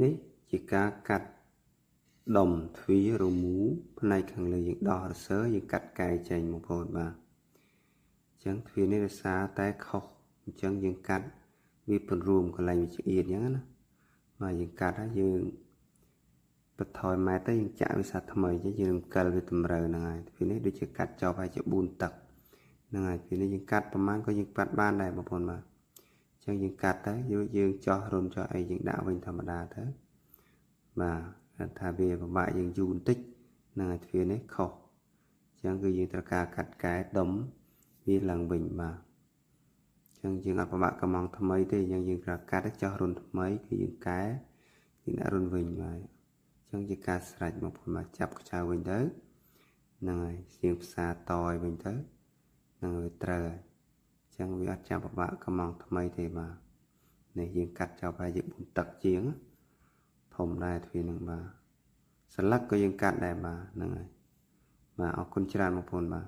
នេះជាការកាត់ដុំទ្វាររមូរផ្នែកខាងលើយើងដោះរសើរយើងកាត់កែចេញបងប្អូនបាទអញ្ចឹងទ្វារនេះរសារតែខុសអញ្ចឹងយើងកាត់វាពន្រួមកន្លែងវាឆ្អៀតអញ្ចឹងណាបាទយើងកាត់ហើយយើងបន្ថយម៉ែត្រទៅយើងចាក់វាសាថ្មីអញ្ចឹងយើងកិលវាតម្រូវហ្នឹងហើយទ្វារនេះដូចជាកាត់ចប់ហើយជា4ទឹកហ្នឹងហើយទ្វារនេះយើងកាត់ប្រមាណក៏យើងកាត់បានដែរបងប្អូនបាទអញ្ចឹងយើងកាត់ទៅយើងចោះរុនចោះអីយើងដាក់វិញធម្មតាទៅបាទថាវាពិបាកយើងយូរបន្តិចហ្នឹងហើយទ្វារនេះខុសអញ្ចឹងគឺយើងត្រូវការកាត់កែដុំវាឡើងវិញបាទអញ្ចឹងយើងអត់ពិបាកកំងថ្មីទេអញ្ចឹងយើងត្រូវកាត់ចោះរុនថ្មីគឺយើងកែយើងដាក់រុនវិញបាទអញ្ចឹងជាការស្រេចបងប្អូនមកចាប់ខ្ចៅវិញទៅហ្នឹងហើយយើងផ្សារតឲ្យវិញទៅហ្នឹងវាត្រូវហើយអញ្ចឹងវាអត់ចាំពិបាកកំងថ្មីទេបាទនេះយើងកាត់ចោលហើយយើង4ទឹកជាងធំដែរទ្វារហ្នឹងបាទស្លឹកក៏យើងកាត់ដែរបាទហ្នឹងហើយបាទអរគុណច្រើនបងប្អូនបាទ